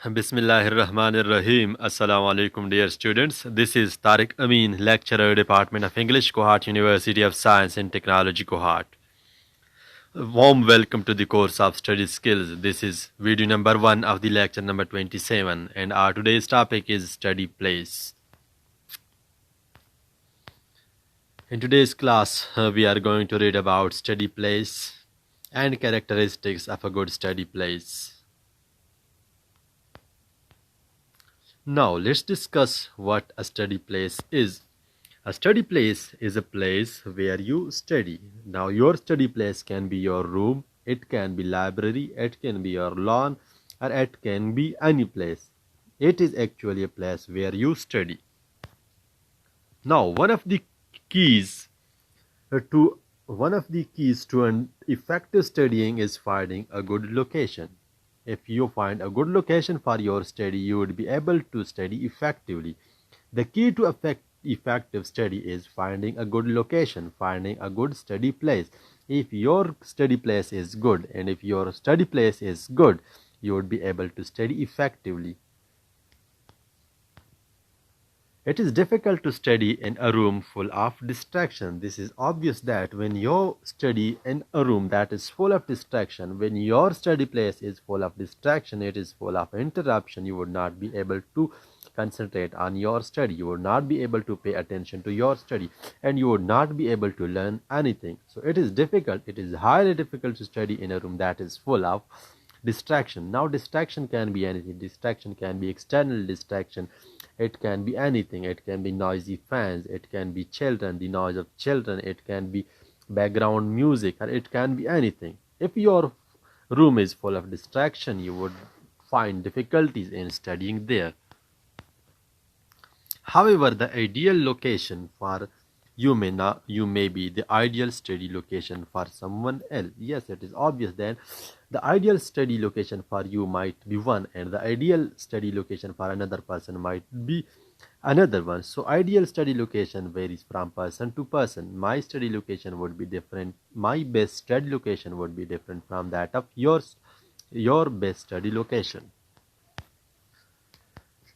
Bismillahirrahmanirrahim. Assalamu alaikum, dear students. This is Tariq Amin, lecturer, Department of English, Cohort, University of Science and Technology, Cohort. Warm welcome to the course of study skills. This is video number 1 of the lecture number 27, and our today's topic is study place. In today's class, we are going to read about study place and characteristics of a good study place. Now let's discuss what a study place is. A study place is a place where you study. Now your study place can be your room, it can be library, it can be your lawn, or it can be any place. It is actually a place where you study. Now one of the keys to an effective studying is finding a good location. If you find a good location for your study, you would be able to study effectively. The key to effective study is finding a good location, finding a good study place. If your study place is good, you would be able to study effectively. It is difficult to study in a room full of distraction. This is obvious that when you study in a room that is full of distraction, when your study place is full of distraction, it is full of interruption, you would not be able to concentrate on your study. You would not be able to pay attention to your study, and you would not be able to learn anything. So it is difficult, it is highly difficult to study in a room that is full of distraction. Now distraction can be anything. Distraction can be external distraction. It can be anything. It can be noisy fans, it can be children, the noise of children, it can be background music, or it can be anything. If your room is full of distraction, you would find difficulties in studying there. However, the ideal location for you may be the ideal study location for someone else. Yes, it is obvious that the ideal study location for you might be one, and the ideal study location for another person might be another one. So ideal study location varies from person to person. My study location would be different. My best study location would be different from that of yours, your best study location.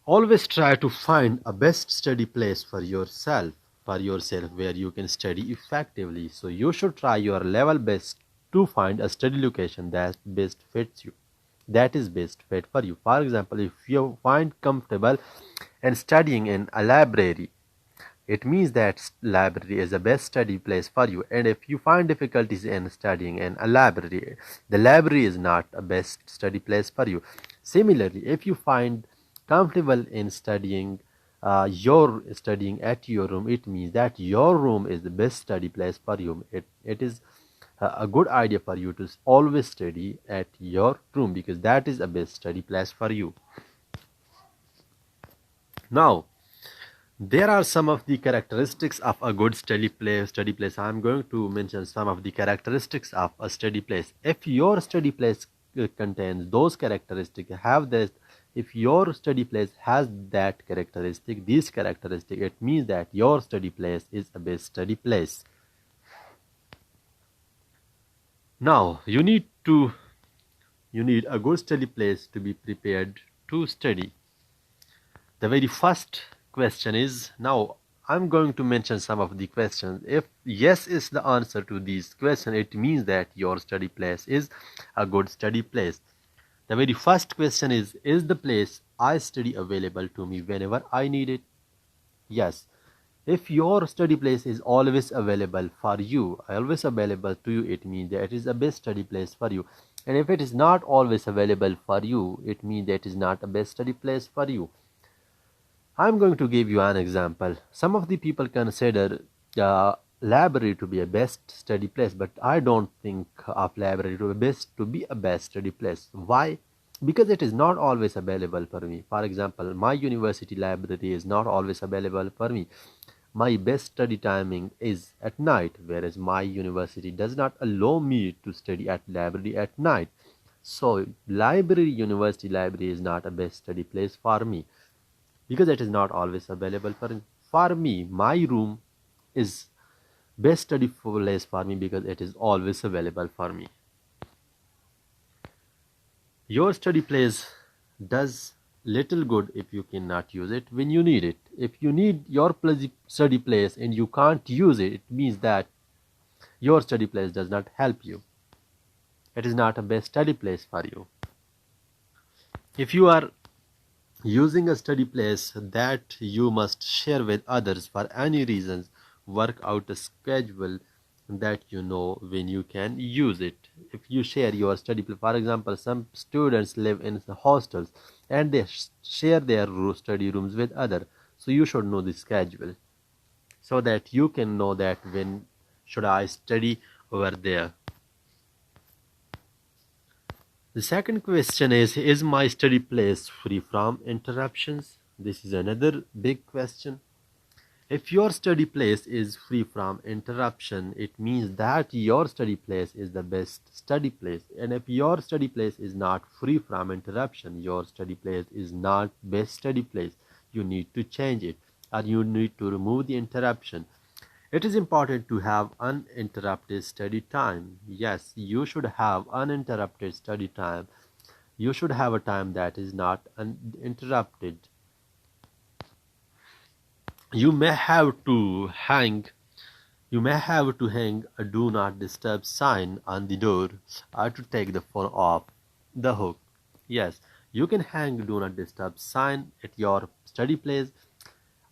Always try to find a best study place for yourself where you can study effectively. So you should try your level best to find a study location that best fits you, that is best fit for you. For example, if you find comfortable in studying in a library, it means that library is the best study place for you. And if you find difficulties in studying in a library, the library is not a best study place for you. Similarly, if you find comfortable in studying at your room, it means that your room is the best study place for you. It is a good idea for you to always study at your room, because that is the best study place for you. Now there are some of the characteristics of a good study place. I am going to mention some of the characteristics of a study place. If your study place contains those characteristics, if your study place has these characteristics, it means that your study place is a best study place. Now you need a good study place to be prepared to study. The very first question is, now I'm going to mention some of the questions. If yes is the answer to these questions, it means that your study place is a good study place. The very first question is the place I study available to me whenever I need it? Yes. If your study place is always available for you, it means that it is the best study place for you. And if it is not always available for you, it means that it is not a best study place for you. I'm going to give you an example. Some of the people consider library to be a best study place, but I don't think of library to be a best study place. Why? Because it is not always available for me. For example, my university library is not always available for me. My best study timing is at night, whereas my university does not allow me to study at library at night. So university library is not a best study place for me, because it is not always available for me. My room is best study place for me because it is always available for me. Your study place does little good if you cannot use it when you need it. If you need your study place and you can't use it, it means that your study place does not help you. It is not a best study place for you. If you are using a study place that you must share with others for any reasons, work out a schedule that you know when you can use it. If you share your study place, for example, some students live in hostels and they share their study rooms with others, so you should know the schedule so that you can know that when should I study over there. The second question is my study place free from interruptions? This is another big question. If your study place is free from interruption, it means that your study place is the best study place. And if your study place is not free from interruption, your study place is not best study place. You need to change it, or you need to remove the interruption. It is important to have uninterrupted study time. Yes, you should have uninterrupted study time. You should have a time that is not uninterrupted. You may have to hang a do not disturb sign on the door or to take the phone off the hook. Yes, you can hang do not disturb sign at your study place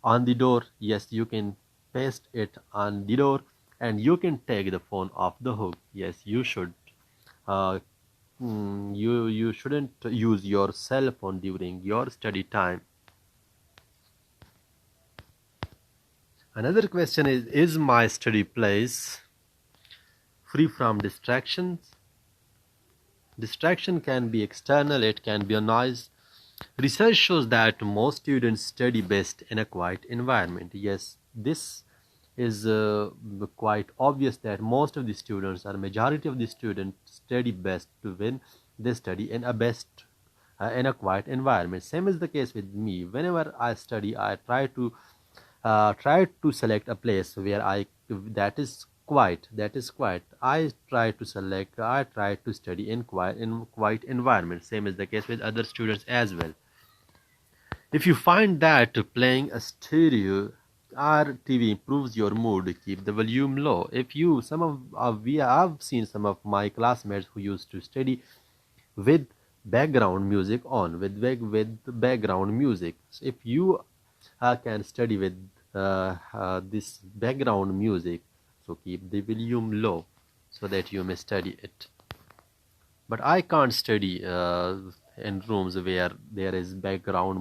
on the door. Yes, you can paste it on the door and you can take the phone off the hook. Yes, you should. You shouldn't use your cell phone during your study time. Another question is my study place free from distractions? Distraction can be external, it can be a noise. Research shows that most students study best in a quiet environment. Yes, this is quite obvious that most of the students or majority of the students study best when they study in a quiet environment. Same is the case with me. Whenever I study, I try to select a place where that is quiet. I try to study in quiet environment. Same is the case with other students as well. If you find that playing a stereo or TV improves your mood, keep the volume low. I've seen some of my classmates who used to study with background music on, with background music. So if you can study with this background music, so keep the volume low so that you may study it. But I can't study in rooms where there is background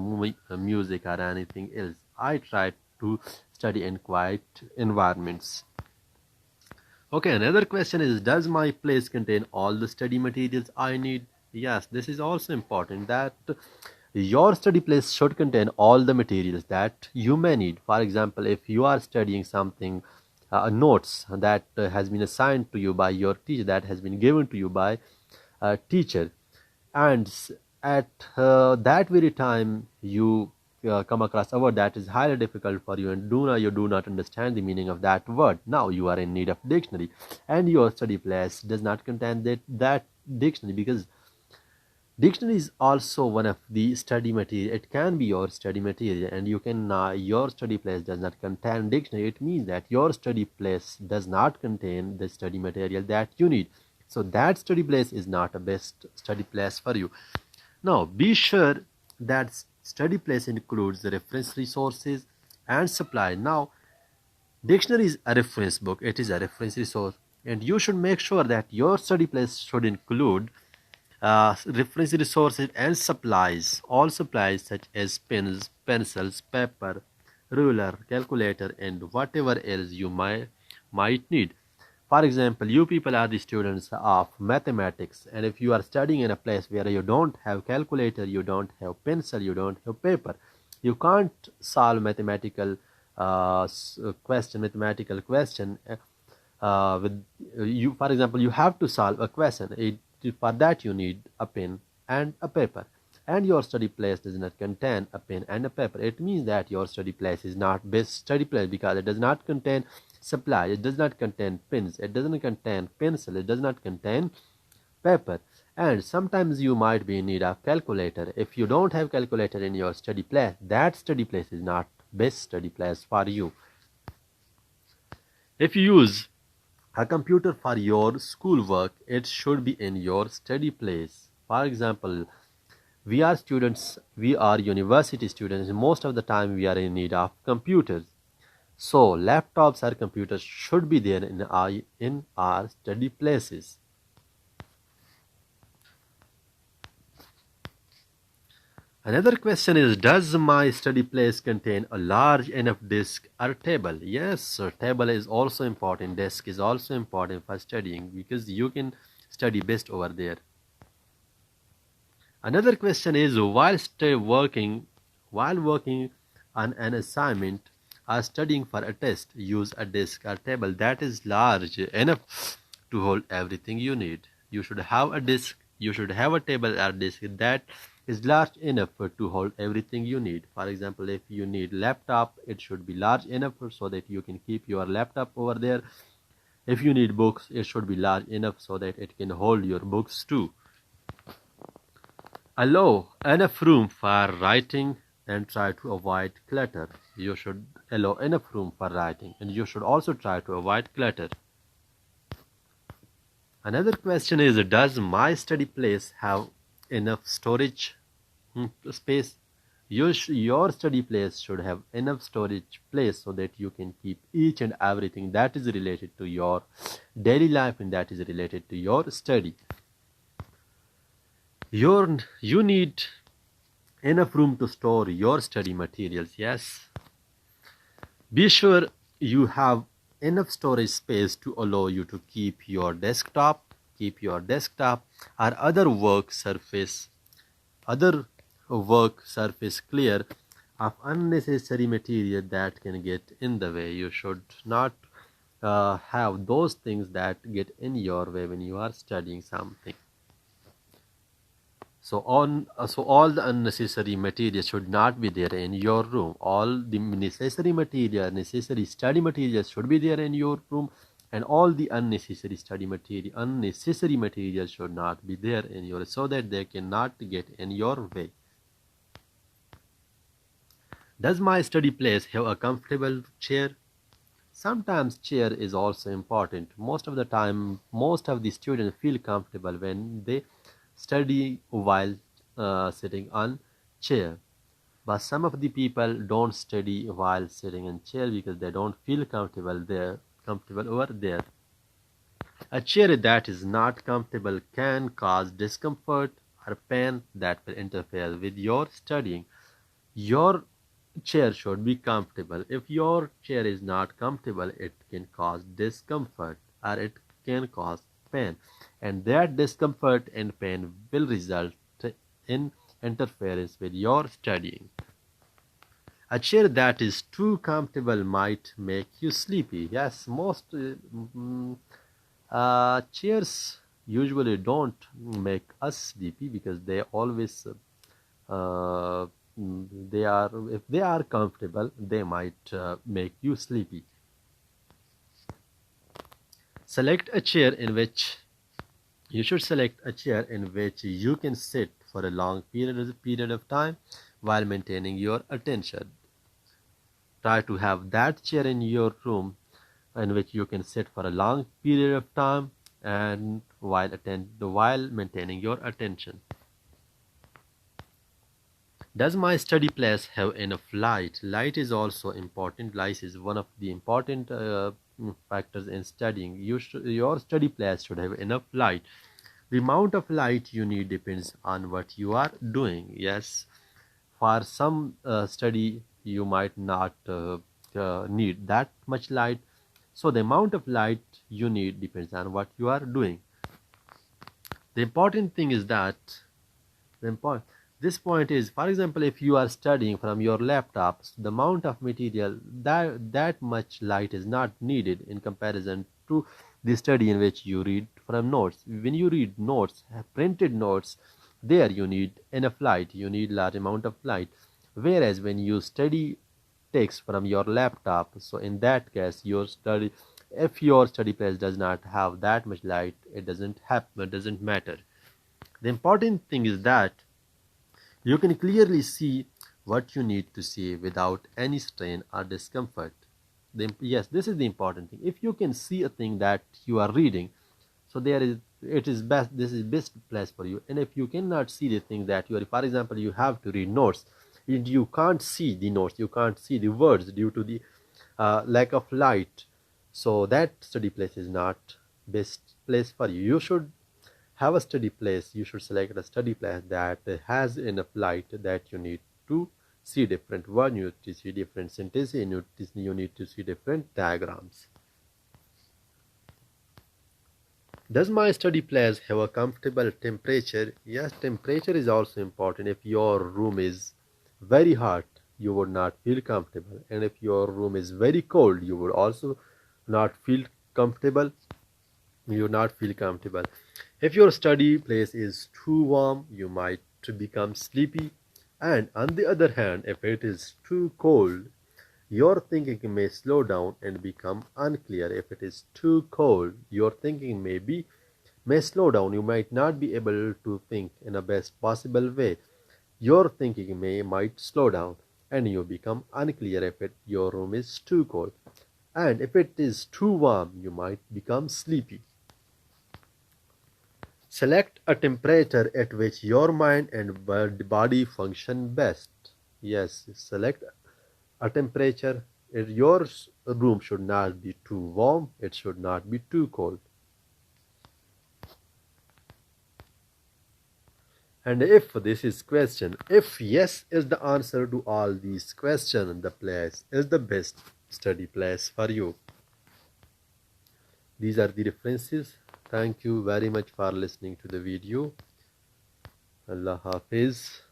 music or anything else. I try to study in quiet environments. Okay, another question is, does my place contain all the study materials I need? Yes, this is also important, that your study place should contain all the materials that you may need. For example, if you are studying something, notes that has been assigned to you by your teacher, that has been given to you by a teacher, and at that very time you come across a word that is highly difficult for you and you do not understand the meaning of that word. Now you are in need of dictionary, and your study place does not contain that dictionary, because dictionary is also one of the study material. It can be your study material, and your study place does not contain dictionary. It means that your study place does not contain the study material that you need. So that study place is not a best study place for you. Now be sure that study place includes the reference resources and supply. Now dictionary is a reference book, it is a reference resource, and you should make sure that your study place should include reference resources and supplies. All supplies such as pens, pencils, paper, ruler, calculator, and whatever else you might need. For example, you people are the students of mathematics, and if you are studying in a place where you don't have calculator, you don't have pencil, you don't have paper, you can't solve mathematical question with you. For example, you have to solve a question. For that you need a pen and a paper, and your study place does not contain a pen and a paper. It means that your study place is not best study place, because it does not contain supply, it does not contain pens, it doesn't contain pencil, it does not contain paper. And sometimes you might be in need of calculator. If you don't have calculator in your study place, that study place is not best study place for you. If you use a computer for your schoolwork, it should be in your study place. For example, we are students, we are university students. Most of the time we are in need of computers. So laptops or computers should be there in our study places. Another question is, does my study place contain a large enough desk or table? Yes, table is also important. Desk is also important for studying because you can study best over there. Another question is, while working on an assignment or studying for a test, use a desk or table that is large enough to hold everything you need. You should have a desk, you should have a table or desk that is large enough to hold everything you need. For example, if you need laptop, it should be large enough so that you can keep your laptop over there. If you need books, it should be large enough so that it can hold your books too. Allow enough room for writing and try to avoid clutter. You should allow enough room for writing and you should also try to avoid clutter. Another question is, does my study place have enough storage space? Your study place should have enough storage place so that you can keep each and everything that is related to your daily life and that is related to your study. You need enough room to store your study materials. Yes. Be sure you have enough storage space to allow you to keep your desktop or other work surface clear of unnecessary material that can get in the way. You should not have those things that get in your way when you are studying something. So all the unnecessary material should not be there in your room. All the necessary study materials should be there in your room, and all the unnecessary material should not be there in your, so that they cannot get in your way. Does my study place have a comfortable chair? Sometimes chair is also important. Most of the time, most of the students feel comfortable when they study while sitting on chair, but some of the people don't study while sitting in chair because they don't feel comfortable over there. A chair that is not comfortable can cause discomfort or pain that will interfere with your studying. Your chair should be comfortable. If your chair is not comfortable, it can cause discomfort or it can cause pain, and that discomfort and pain will result in interference with your studying. A chair that is too comfortable might make you sleepy. Yes, most chairs usually don't make us sleepy because they always if they are comfortable, they might make you sleepy. You should select a chair in which you can sit for a long period of time while maintaining your attention. Try to have that chair in your room in which you can sit for a long period of time and while maintaining your attention. Does my study place have enough light? Light is also important. Light is one of the important factors in studying. Your study place should have enough light. The amount of light you need depends on what you are doing. Yes, for some study you might not need that much light. So the amount of light you need depends on what you are doing. The important thing is that this point is, for example, if you are studying from your laptops, the amount of material that much light is not needed in comparison to the study in which you read from notes. When you read notes, printed notes, there you need enough light, you need large amount of light. Whereas when you study text from your laptop, so in that case if your study place does not have that much light, it doesn't matter. The important thing is that you can clearly see what you need to see without any strain or discomfort. Yes, this is the important thing. If you can see a thing that you are reading, so there is it is best, this is best place for you. And if you cannot see the thing that you are, for example, you have to read notes, and you can't see the notes, you can't see the words due to the lack of light, so that study place is not best place for you. You should have a study place, you should select a study place that has enough light, that you need to see different words, you need to see different sentences, you need to see different diagrams. Does my study place have a comfortable temperature? Yes, temperature is also important. If your room is very hot, you would not feel comfortable. And if your room is very cold, you would also not feel comfortable. You would not feel comfortable. If your study place is too warm, you might become sleepy. And on the other hand, if it is too cold, your thinking may slow down and become unclear. If it is too cold, your thinking may slow down. You might not be able to think in the best possible way. Your thinking might slow down and you become unclear if your room is too cold. And if it is too warm, you might become sleepy. Select a temperature at which your mind and body function best. Yes, select a temperature. Your room should not be too warm, it should not be too cold. And if this is question, if yes is the answer to all these questions, the place is the best study place for you. These are the references. Thank you very much for listening to the video. Allah Hafiz.